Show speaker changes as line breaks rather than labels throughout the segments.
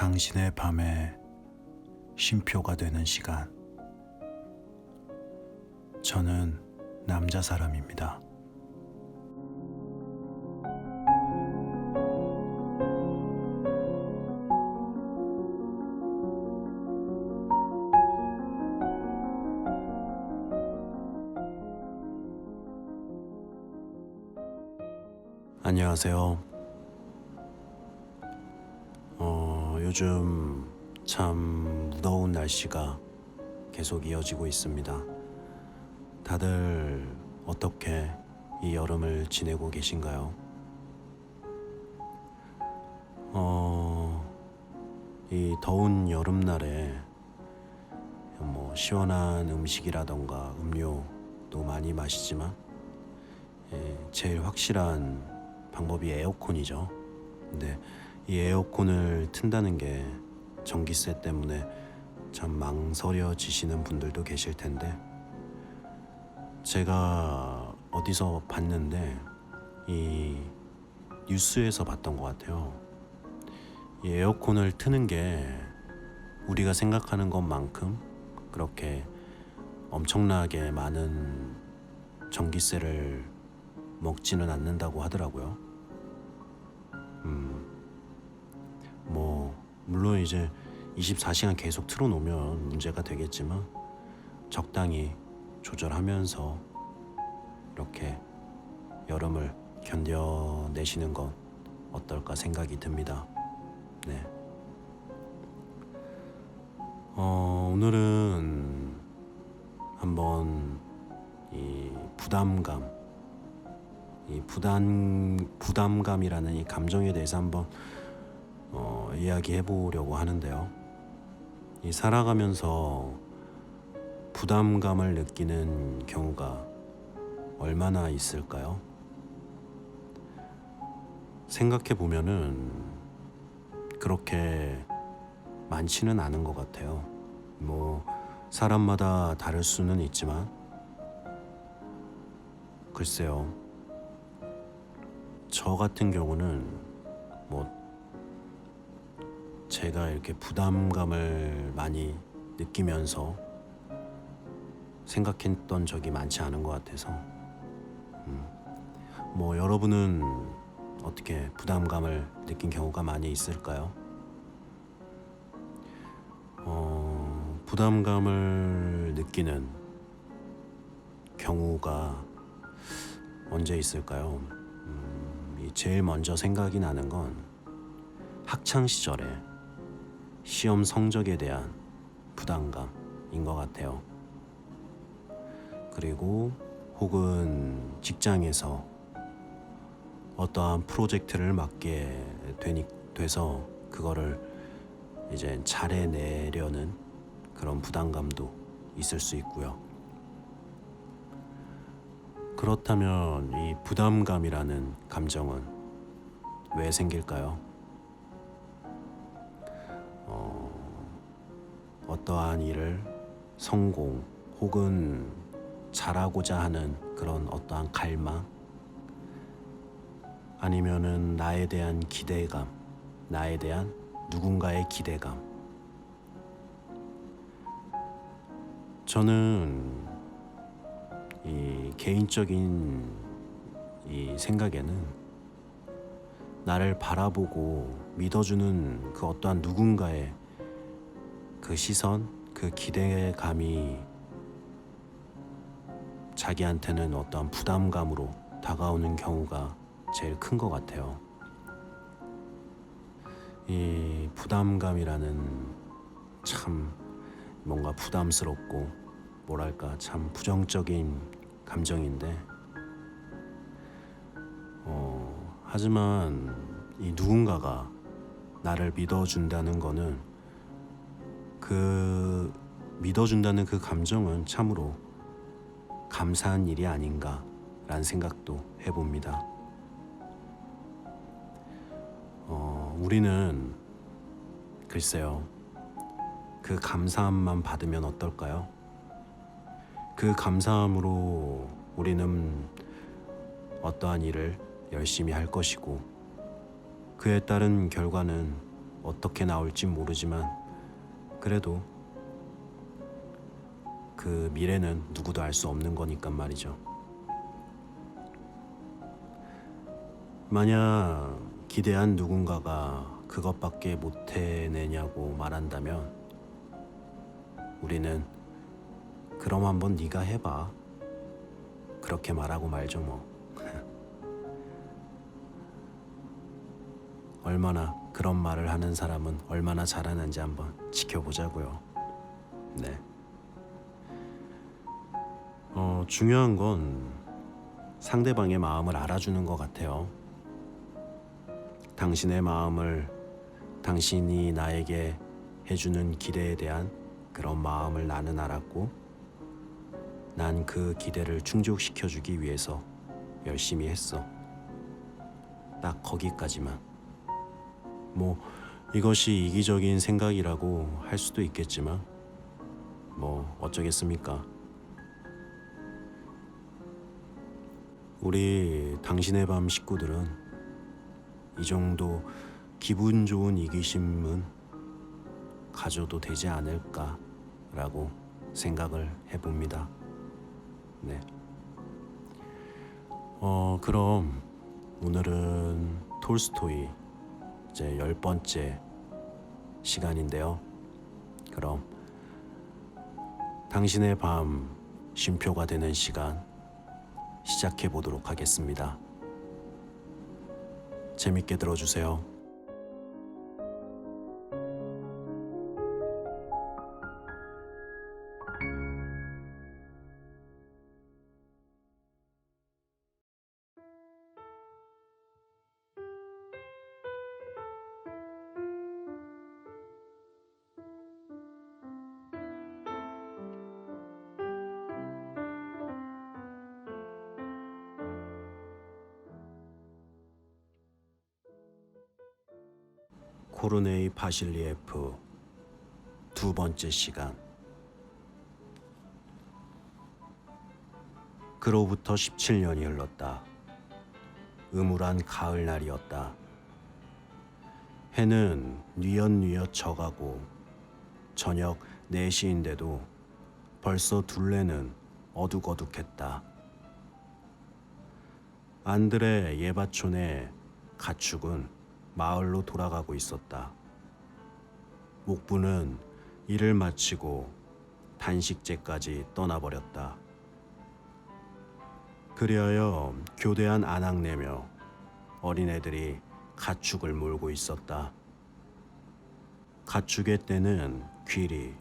당신의 밤에 쉼표가 되는 시간. 저는 남자 사람입니다. 안녕하세요. 요즘 참 무더운 날씨가 계속 이어지고 있습니다. 다들 어떻게 이 여름을 지내고 계신가요? 이 더운 여름날에 시원한 음식이라던가 음료도 많이 마시지만 제일 확실한 방법이 에어컨이죠. 근데 이 에어컨을 튼다는 게 전기세 때문에 참 망설여지시는 분들도 계실 텐데, 제가 어디서 봤는데 이 뉴스에서 봤던 것 같아요. 이 에어컨을 트는 게 우리가 생각하는 것만큼 그렇게 엄청나게 많은 전기세를 먹지는 않는다고 하더라고요. 물론 이제 24시간 계속 틀어놓으면 문제가 되겠지만 적당히 조절하면서 이렇게 여름을 견뎌내시는 건 어떨까 생각이 듭니다. 네. 오늘은 한번 이 부담감이라는 이 감정에 대해서 한번 이야기해 보려고 하는데요. 이 살아가면서 부담감을 느끼는 경우가 얼마나 있을까요? 생각해 보면은 그렇게 많지는 않은 것 같아요. 사람마다 다를 수는 있지만, 글쎄요, 저 같은 경우는 제가 이렇게 부담감을 많이 느끼면서 생각했던 적이 많지 않은 것 같아서 여러분은 어떻게 부담감을 느낀 경우가 많이 있을까요? 부담감을 느끼는 경우가 언제 있을까요? 제일 먼저 생각이 나는 건 학창 시절에 시험 성적에 대한 부담감인 것 같아요. 그리고 혹은 직장에서 어떠한 프로젝트를 맡게 돼서 그거를 이제 잘해내려는 그런 부담감도 있을 수 있고요. 그렇다면 이 부담감이라는 감정은 왜 생길까요? 어떠한 일을 성공 혹은 잘하고자 하는 그런 어떠한 갈망, 아니면은 나에 대한 기대감, 나에 대한 누군가의 기대감. 저는 이 개인적인 이 생각에는 나를 바라보고 믿어주는 그 어떠한 누군가의 그 시선, 그 기대감이 자기한테는 어떠한 부담감으로 다가오는 경우가 제일 큰 것 같아요. 이 부담감이라는 참 뭔가 부담스럽고 참 부정적인 감정인데, 하지만 이 누군가가 나를 믿어준다는 거는 그 믿어준다는 그 감정은 참으로 감사한 일이 아닌가라는 생각도 해봅니다. 우리는 글쎄요, 그 감사함만 받으면 어떨까요? 그 감사함으로 우리는 어떠한 일을 열심히 할 것이고, 그에 따른 결과는 어떻게 나올지 모르지만 그래도 그 미래는 누구도 알 수 없는 거니까 말이죠. 만약 기대한 누군가가 그것밖에 못 해내냐고 말한다면 우리는 그럼 한번 네가 해봐. 그렇게 말하고 말죠 뭐. 얼마나 그런 말을 하는 사람은 얼마나 잘하는지 한번 지켜보자고요. 네. 중요한 건 상대방의 마음을 알아주는 것 같아요. 당신의 마음을 당신이 나에게 해주는 기대에 대한 그런 마음을 나는 알았고 난 그 기대를 충족시켜주기 위해서 열심히 했어. 딱 거기까지만. 뭐 이것이 이기적인 생각이라고 할 수도 있겠지만 뭐 어쩌겠습니까? 우리 당신의 밤 식구들은 이 정도 기분 좋은 이기심은 가져도 되지 않을까라고 생각을 해봅니다. 네. 그럼 오늘은 톨스토이 이제 10번째 시간인데요. 그럼 당신의 밤 쉼표가 되는 시간 시작해 보도록 하겠습니다. 재밌게 들어주세요. 코르네이 바실리에프 2번째 시간. 그로부터 17년이 흘렀다. 음울한 가을날이었다. 해는 뉘엿뉘엿 져가고 저녁 4시인데도 벌써 둘레는 어둑어둑했다. 안드레 예바촌의 가축은 마을로 돌아가고 있었다. 목부는 일을 마치고 단식제까지 떠나버렸다. 그리하여 교대한 아낙내며 어린애들이 가축을 몰고 있었다. 가축의 떼는 귀리,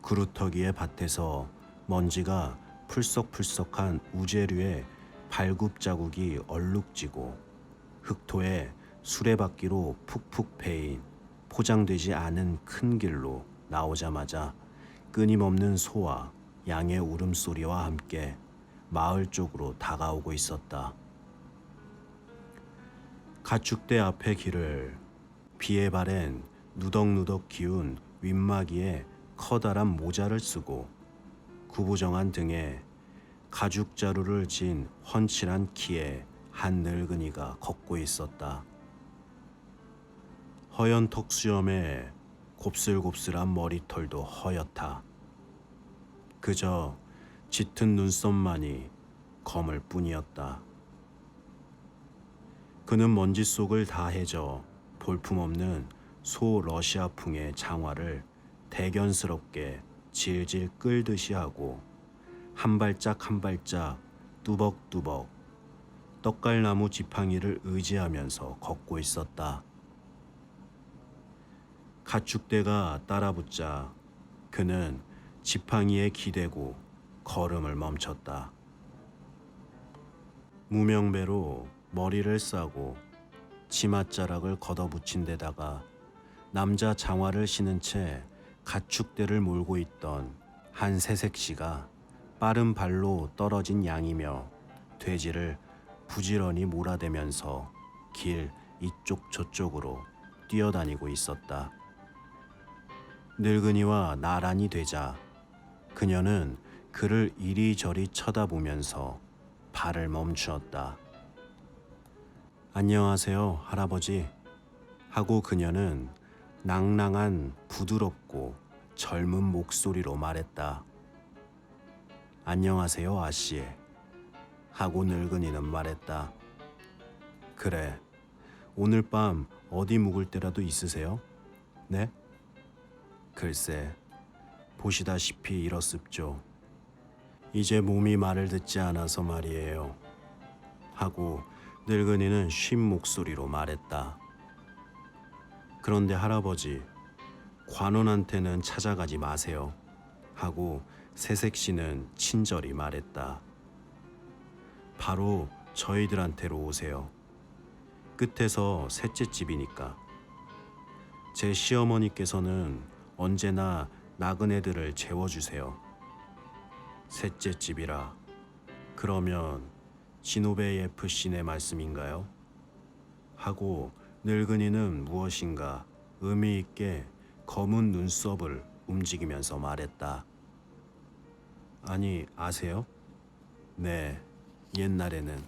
구루터기의 밭에서 먼지가 풀썩풀썩한 우제류의 발굽 자국이 얼룩지고 흙토에 수레바퀴로 푹푹 패인 포장되지 않은 큰 길로 나오자마자 끊임없는 소와 양의 울음소리와 함께 마을 쪽으로 다가오고 있었다. 가축대 앞의 길을 비에 바랜 누덕누덕 기운 윗마기에 커다란 모자를 쓰고 구부정한 등에 가죽 자루를 진 훤칠한 키에 한 늙은이가 걷고 있었다. 허연 턱수염에 곱슬곱슬한 머리털도 허옇다. 그저 짙은 눈썹만이 검을 뿐이었다. 그는 먼지 속을 다 헤져 볼품없는 소 러시아풍의 장화를 대견스럽게 질질 끌듯이 하고 한 발짝 한 발짝 뚜벅뚜벅 떡갈나무 지팡이를 의지하면서 걷고 있었다. 가축대가 따라붙자 그는 지팡이에 기대고 걸음을 멈췄다. 무명배로 머리를 싸고 치맛자락을 걷어붙인 데다가 남자 장화를 신은 채 가축대를 몰고 있던 한 새색시가 빠른 발로 떨어진 양이며 돼지를 부지런히 몰아대면서 길 이쪽 저쪽으로 뛰어다니고 있었다. 늙은이와 나란히 되자 그녀는 그를 이리저리 쳐다보면서 발을 멈추었다. 안녕하세요, 할아버지. 하고 그녀는 낭낭한 부드럽고 젊은 목소리로 말했다. 안녕하세요, 아씨. 하고 늙은이는 말했다. 그래, 오늘 밤 어디 묵을 때라도 있으세요? 네? 글쎄, 보시다시피 이렇습죠. 이제 몸이 말을 듣지 않아서 말이에요. 하고 늙은이는 쉰 목소리로 말했다. 그런데 할아버지, 관원한테는 찾아가지 마세요. 하고 새색시는 친절히 말했다. 바로 저희들한테로 오세요. 끝에서 셋째 집이니까. 제 시어머니께서는 언제나 나그네들을 재워주세요. 셋째 집이라. 그러면 지노베예프씨네 말씀인가요? 하고 늙은이는 무엇인가 의미 있게 검은 눈썹을 움직이면서 말했다. 아니, 아세요? 네, 옛날에는.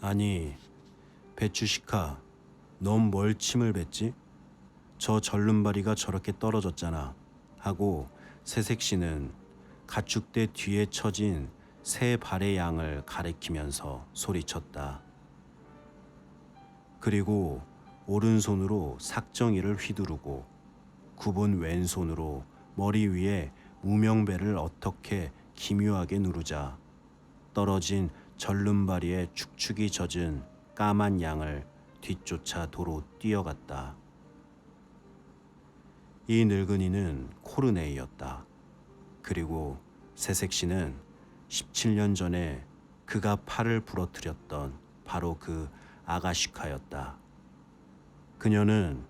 아니, 배추시카, 넌 뭘 침을 뱉지? 저 절름발이가 저렇게 떨어졌잖아. 하고 새색시는 가축대 뒤에 처진 새 발의 양을 가리키면서 소리쳤다. 그리고 오른손으로 삭정이를 휘두르고 굽은 왼손으로 머리 위에 무명배를 어떻게 기묘하게 누르자 떨어진 절름발이에 축축이 젖은 까만 양을 뒤쫓아 도로 뛰어갔다. 이 늙은이는 코르네이였다. 그리고 새색시는 17년 전에 그가 팔을 부러뜨렸던 바로 그 아가슈카였다. 그녀는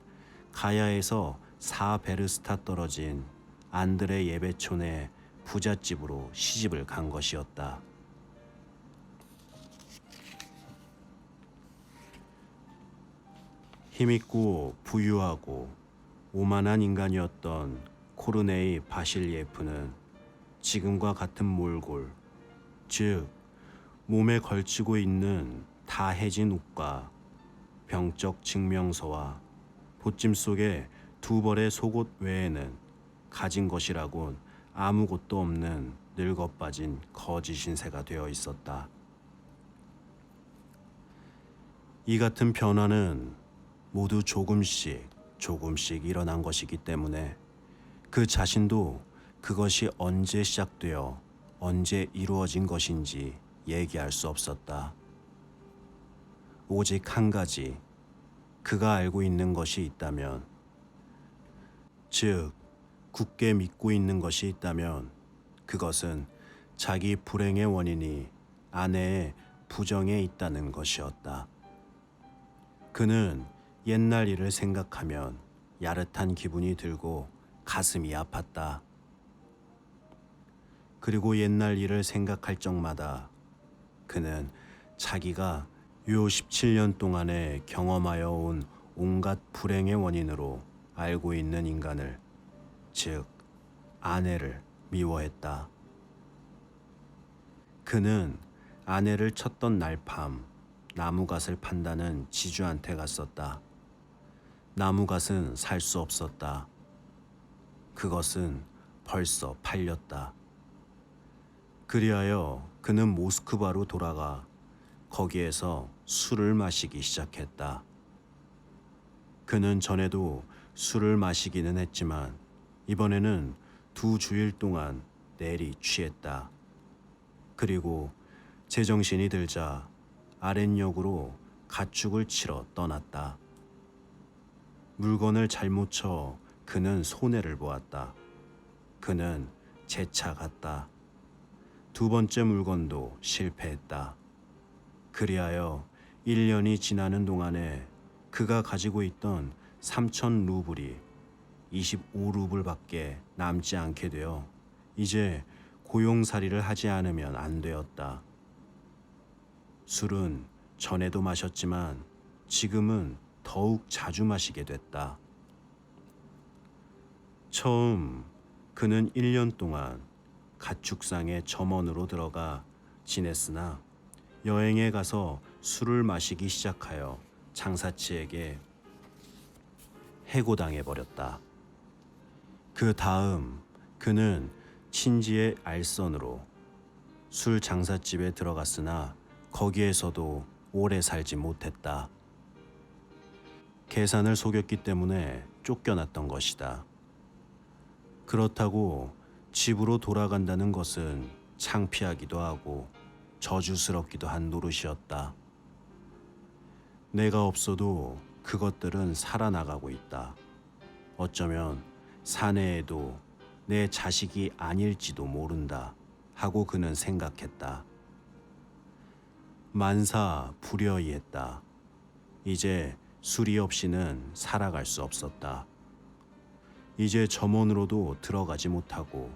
가야에서 4베르스타 떨어진 안드레 예베촌의 부잣집으로 시집을 간 것이었다. 힘있고 부유하고 오만한 인간이었던 코르네이 바실예프는 지금과 같은 몰골, 즉 몸에 걸치고 있는 다 해진 옷과 병적 증명서와 보찜 속에 2벌의 속옷 외에는 가진 것이라곤 아무것도 없는 늙어빠진 거지 신세가 되어 있었다. 이 같은 변화는 모두 조금씩 일어난 것이기 때문에 그 자신도 그것이 언제 시작되어 언제 이루어진 것인지 얘기할 수 없었다. 오직 한 가지 그가 알고 있는 것이 있다면, 즉 굳게 믿고 있는 것이 있다면 그것은 자기 불행의 원인이 아내의 부정에 있다는 것이었다. 그는 옛날 일을 생각하면 야릇한 기분이 들고 가슴이 아팠다. 그리고 옛날 일을 생각할 적마다 그는 자기가 요 17년 동안에 경험하여 온 온갖 불행의 원인으로 알고 있는 인간을, 즉 아내를 미워했다. 그는 아내를 쳤던 날 밤 나무갓을 판다는 지주한테 갔었다. 나무갓은 살 수 없었다. 그것은 벌써 팔렸다. 그리하여 그는 모스크바로 돌아가 거기에서 술을 마시기 시작했다. 그는 전에도 술을 마시기는 했지만 이번에는 2주일 동안 내리 취했다. 그리고 제정신이 들자 아랫역으로 가축을 치러 떠났다. 물건을 잘못 쳐 그는 손해를 보았다. 그는 재차 갔다. 2번째 물건도 실패했다. 그리하여 1년이 지나는 동안에 그가 가지고 있던 3,000 루블이 25루블밖에 남지 않게 되어 이제 고용살이를 하지 않으면 안 되었다. 술은 전에도 마셨지만 지금은 더욱 자주 마시게 됐다. 처음 그는 1년 동안 가축상의 점원으로 들어가 지냈으나 여행에 가서 술을 마시기 시작하여 장사치에게 해고당해 버렸다. 그 다음 그는 친지의 알선으로 술 장사집에 들어갔으나 거기에서도 오래 살지 못했다. 계산을 속였기 때문에 쫓겨났던 것이다. 그렇다고 집으로 돌아간다는 것은 창피하기도 하고 저주스럽기도 한 노릇이었다. 내가 없어도 그것들은 살아나가고 있다. 어쩌면 사내에도 내 자식이 아닐지도 모른다 하고 그는 생각했다. 만사 불여이했다. 이제 수리 없이는 살아갈 수 없었다. 이제 점원으로도 들어가지 못하고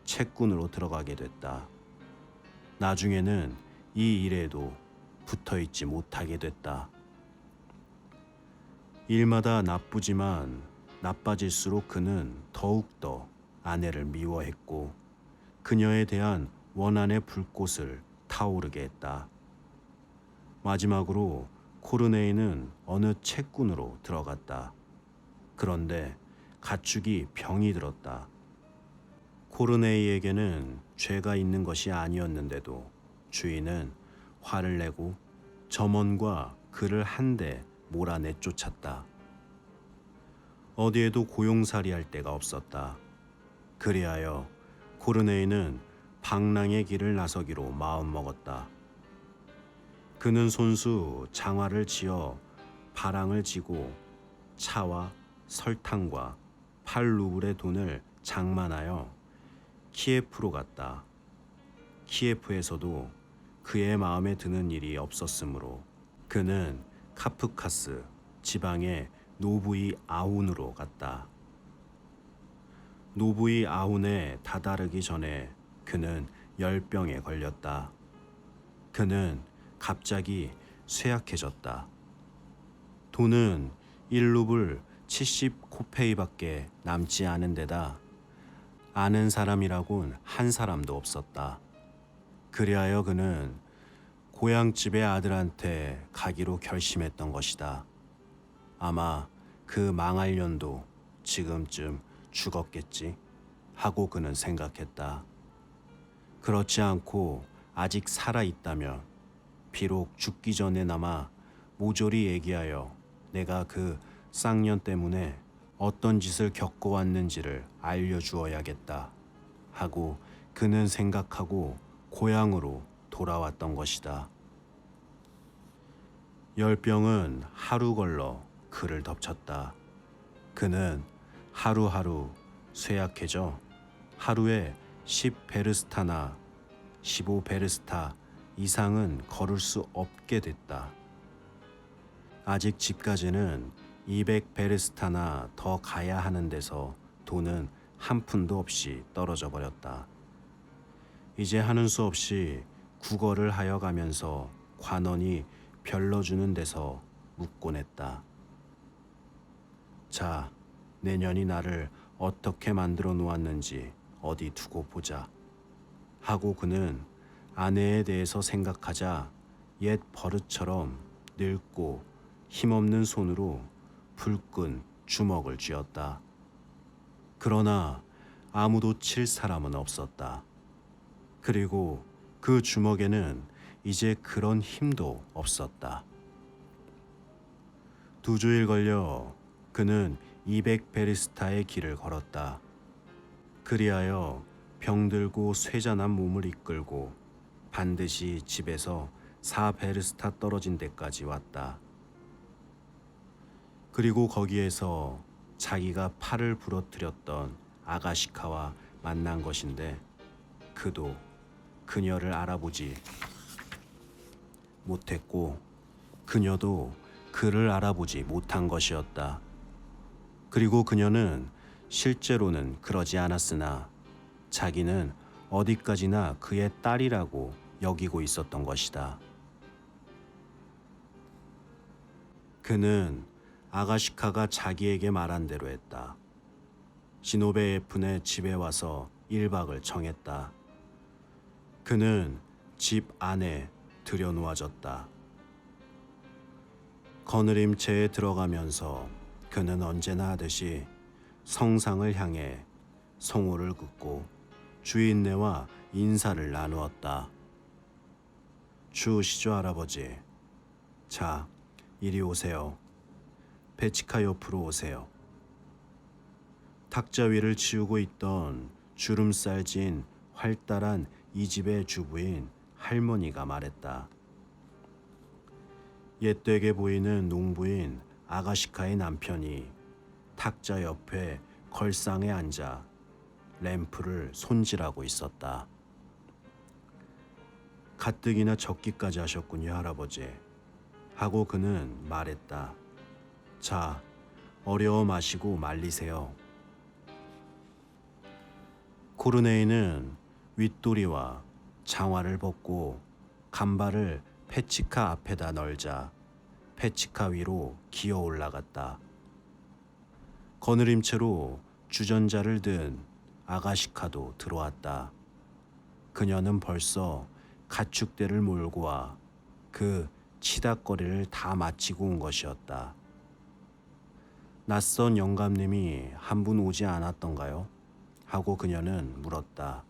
채꾼으로 들어가게 됐다. 나중에는 이 일에도 붙어있지 못하게 됐다. 일마다 나쁘지만 나빠질수록 그는 더욱더 아내를 미워했고 그녀에 대한 원한의 불꽃을 타오르게 했다. 마지막으로 코르네이는 어느 채꾼으로 들어갔다. 그런데 가축이 병이 들었다. 코르네이에게는 죄가 있는 것이 아니었는데도 주인은 화를 내고 점원과 그를 한데 몰아내 쫓았다. 어디에도 고용살이할 데가 없었다. 그리하여 코르네이는 방랑의 길을 나서기로 마음먹었다. 그는 손수 장화를 지어 바랑을 지고 차와 설탕과 8루블의 돈을 장만하여 키예프로 갔다. 키예프에서도 그의 마음에 드는 일이 없었으므로 그는 카프카스 지방의 노브이 아훈으로 갔다. 노브이 아훈에 다다르기 전에 그는 열병에 걸렸다. 그는 갑자기 쇠약해졌다. 돈은 1루블 70코페이밖에 남지 않은 데다 아는 사람이라곤 한 사람도 없었다. 그리하여 그는 고향집의 아들한테 가기로 결심했던 것이다. 아마 그 망할 년도 지금쯤 죽었겠지 하고 그는 생각했다. 그렇지 않고 아직 살아있다면 비록 죽기 전에나마 모조리 얘기하여 내가 그 쌍년 때문에 어떤 짓을 겪어왔는지를 알려주어야겠다 하고 그는 생각하고 고향으로 돌아왔던 것이다. 열병은 하루 걸러 그를 덮쳤다. 그는 하루하루 쇠약해져 하루에 10베르스타나 15베르스타 이상은 걸을 수 없게 됐다. 아직 집까지는 200베르스타나 더 가야 하는 데서 돈은 한 푼도 없이 떨어져 버렸다. 이제 하는 수 없이 구걸을 하여 가면서 관원이 별러주는 데서 묵곤 했다. 자, 내년이 나를 어떻게 만들어 놓았는지 어디 두고 보자 하고 그는 아내에 대해서 생각하자 옛 버릇처럼 늙고 힘없는 손으로 불끈 주먹을 쥐었다. 그러나 아무도 칠 사람은 없었다. 그리고 그 주먹에는 이제 그런 힘도 없었다. 2주일 걸려 그는 200베리스타의 길을 걸었다. 그리하여 병들고 쇠잔한 몸을 이끌고 반드시 집에서 4베르스타 떨어진 데까지 왔다. 그리고 거기에서 자기가 팔을 부러뜨렸던 아가시카와 만난 것인데 그도 그녀를 알아보지 못했고 그녀도 그를 알아보지 못한 것이었다. 그리고 그녀는 실제로는 그러지 않았으나 자기는 어디까지나 그의 딸이라고 여기고 있었던 것이다. 그는 아가시카가 자기에게 말한 대로 했다. 시노베에픈의 집에 와서 1박을 청했다. 그는 집 안에 들여놓아졌다. 거느림체에 들어가면서 그는 언제나 하듯이 성상을 향해 성호를 긋고 주인네와 인사를 나누었다. 추우시죠, 할아버지? 자, 이리 오세요. 페치카 옆으로 오세요. 탁자 위를 치우고 있던 주름살 진 활달한 이 집의 주부인 할머니가 말했다. 옛되게 보이는 농부인 아가시카의 남편이 탁자 옆에 걸상에 앉아 램프를 손질하고 있었다. 가뜩이나 적기까지 하셨군요, 할아버지. 하고 그는 말했다. 자, 어려워 마시고 말리세요. 코르네이는 윗도리와 장화를 벗고 간발을 페치카 앞에다 널자 페치카 위로 기어 올라갔다. 거느림채로 주전자를 든 아가시카도 들어왔다. 그녀는 벌써 가축대를 몰고 와 그 치닥거리를 다 마치고 온 것이었다. 낯선 영감님이 한 분 오지 않았던가요? 하고 그녀는 물었다.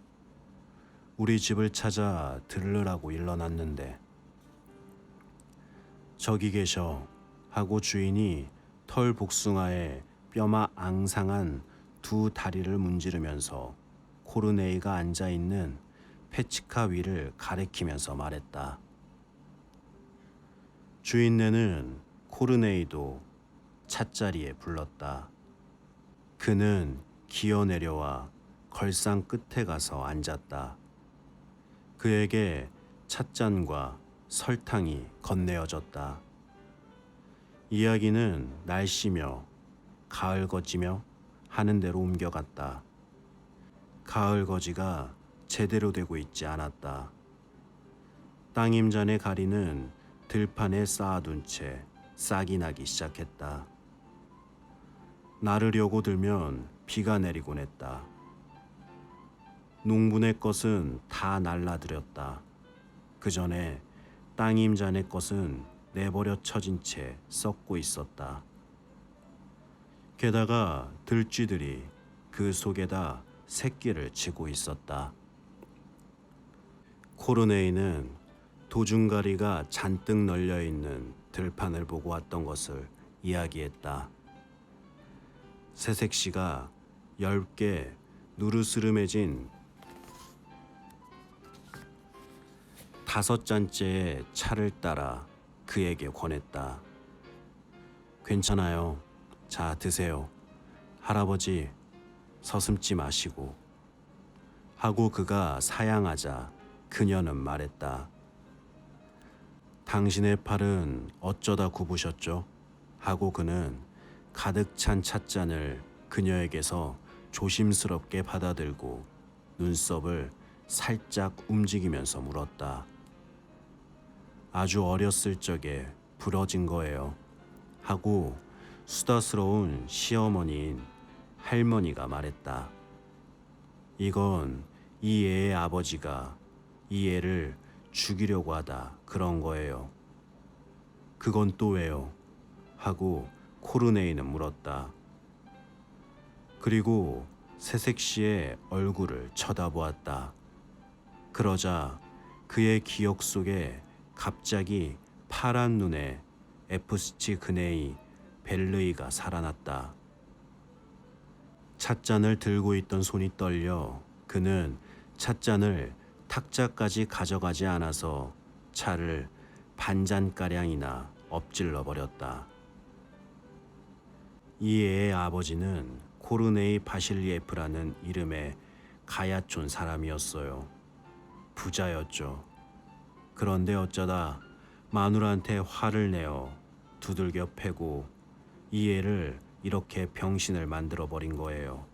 우리 집을 찾아 들르라고 일러놨는데. 저기 계셔. 하고 주인이 털 복숭아에 뼈마 앙상한 두 다리를 문지르면서 코르네이가 앉아있는 페치카 위를 가리키면서 말했다. 주인네는 코르네이도 찻자리에 불렀다. 그는 기어 내려와 걸상 끝에 가서 앉았다. 그에게 찻잔과 설탕이 건네어졌다. 이야기는 날씨며 가을거지며 하는 대로 옮겨갔다. 가을거지가 제대로 되고 있지 않았다. 땅임잔의 가리는 들판에 쌓아둔 채 싹이 나기 시작했다. 나르려고 들면 비가 내리곤 했다. 농부네 것은 다 날라들였다. 그 전에 땅임잔의 것은 내버려 처진 채 썩고 있었다. 게다가 들쥐들이 그 속에다 새끼를 치고 있었다. 코르네이는 도중가리가 잔뜩 널려있는 들판을 보고 왔던 것을 이야기했다. 새색시가 얇게 누르스름해진 5잔째의 차를 따라 그에게 권했다. 괜찮아요. 자, 드세요. 할아버지, 서슴지 마시고. 하고 그가 사양하자 그녀는 말했다. 당신의 팔은 어쩌다 굽으셨죠? 하고 그는 가득 찬 찻잔을 그녀에게서 조심스럽게 받아들고 눈썹을 살짝 움직이면서 물었다. 아주 어렸을 적에 부러진 거예요. 하고 수다스러운 시어머니인 할머니가 말했다. 이건 이 애의 아버지가 이 애를 죽이려고 하다 그런 거예요. 그건 또 왜요? 하고 코르네이는 물었다. 그리고 새색시의 얼굴을 쳐다보았다. 그러자 그의 기억 속에 갑자기 파란 눈에 에프스치 그네이 벨르이가 살아났다. 찻잔을 들고 있던 손이 떨려 그는 찻잔을 탁자까지 가져가지 않아서 차를 반잔가량이나 엎질러 버렸다. 이 애의 아버지는 코르네이 바실리에프라는 이름의 가야촌 사람이었어요. 부자였죠. 그런데 어쩌다 마누라한테 화를 내어 두들겨 패고 이 애를 이렇게 병신을 만들어 버린 거예요.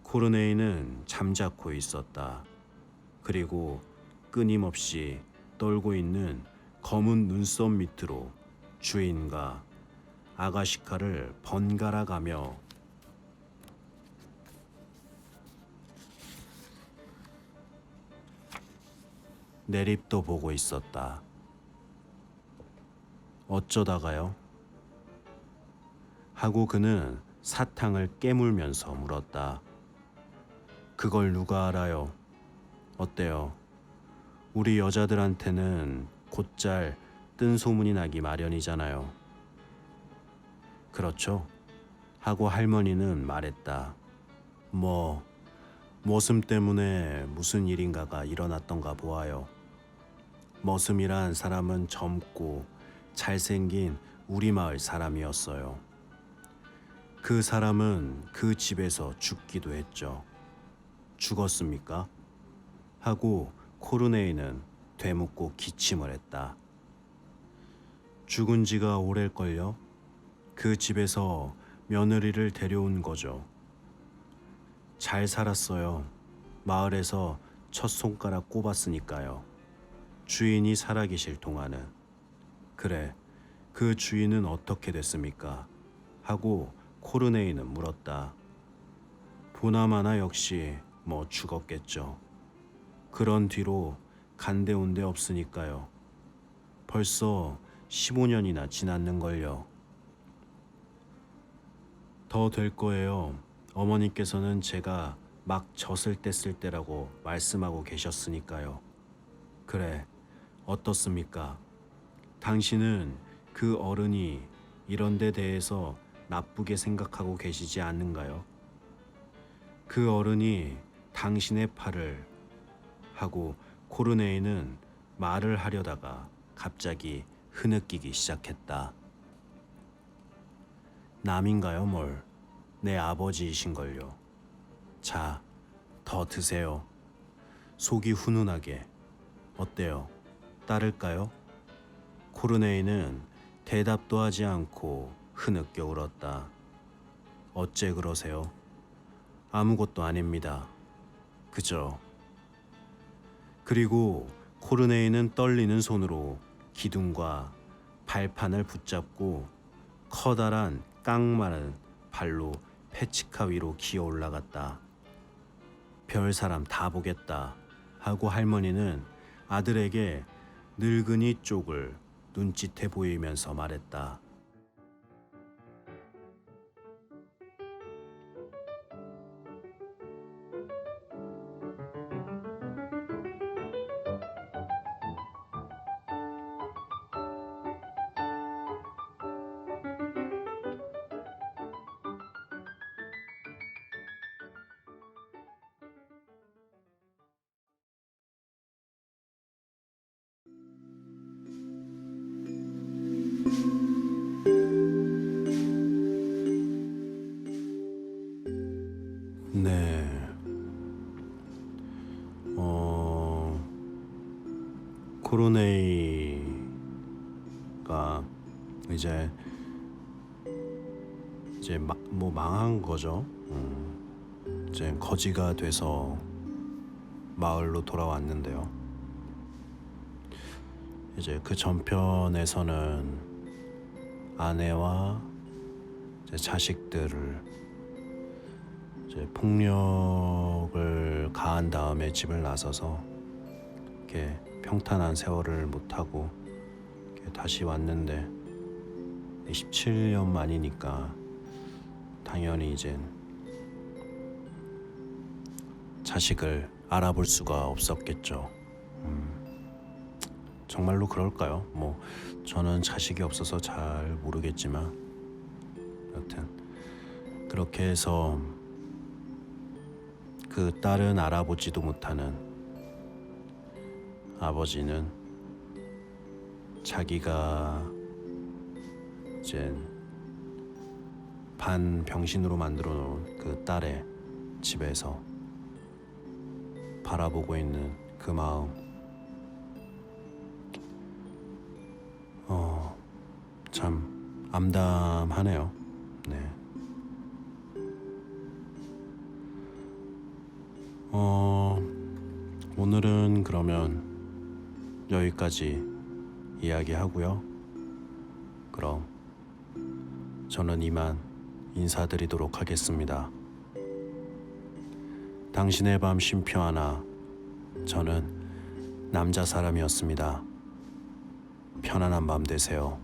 코르네이는 잠자코 있었다. 그리고 끊임없이 떨고 있는 검은 눈썹 밑으로 주인과 아가시카를 번갈아 가며 내립도 보고 있었다. 어쩌다가요? 하고 그는 사탕을 깨물면서 물었다. 그걸 누가 알아요? 어때요? 우리 여자들한테는 곧잘 뜬 소문이 나기 마련이잖아요. 그렇죠? 하고 할머니는 말했다. 머슴 때문에 무슨 일인가가 일어났던가 보아요. 머슴이란 사람은 젊고 잘생긴 우리 마을 사람이었어요. 그 사람은 그 집에서 죽기도 했죠. 죽었습니까? 하고 코르네이는 되묻고 기침을 했다. 죽은 지가 오래걸요? 그 집에서 며느리를 데려온 거죠. 잘 살았어요. 마을에서 첫 손가락 꼽았으니까요. 주인이 살아계실 동안은. 그래, 그 주인은 어떻게 됐습니까? 하고 코르네이는 물었다. 보나마나 역시 죽었겠죠. 그런 뒤로 간데온데 없으니까요. 벌써 15년이나 지났는걸요. 더 될 거예요. 어머니께서는 제가 막 젖을 뗐을 때라고 말씀하고 계셨으니까요. 그래, 어떻습니까? 당신은 그 어른이 이런 데 대해서 나쁘게 생각하고 계시지 않는가요? 그 어른이 당신의 팔을 하고 코르네이는 말을 하려다가 갑자기 흐느끼기 시작했다. 남인가요, 뭘? 내 아버지이신걸요. 자, 더 드세요. 속이 훈훈하게. 어때요? 따를까요? 코르네이는 대답도 하지 않고 흐느껴 울었다. 어째 그러세요? 아무것도 아닙니다. 그저. 그리고 코르네이는 떨리는 손으로 기둥과 발판을 붙잡고 커다란 깡마른 발로 페치카 위로 기어 올라갔다. 별 사람 다 보겠다 하고 할머니는 아들에게 늙은이 쪽을 눈짓해 보이면서 말했다. 네. 코르네이가 이제 망한 거죠. 이제 거지가 돼서 마을로 돌아왔는데요. 이제 그 전편에서는 아내와 이제 자식들을 이제 폭력을 가한 다음에 집을 나서서 이렇게 평탄한 세월을 못하고 이렇게 다시 왔는데 17년 만이니까 당연히 이제 자식을 알아볼 수가 없었겠죠. 정말로 그럴까요? 저는 자식이 없어서 잘 모르겠지만 여튼 그렇게 해서 그 딸은 알아보지도 못하는 아버지는 자기가 이제 반병신으로 만들어 놓은 그 딸의 집에서 바라보고 있는 그 마음, 참 암담하네요. 네. 오늘은 그러면 여기까지 이야기하고요. 그럼 저는 이만 인사드리도록 하겠습니다. 당신의 밤 쉼표 하나, 저는 남자 사람이었습니다. 편안한 밤 되세요.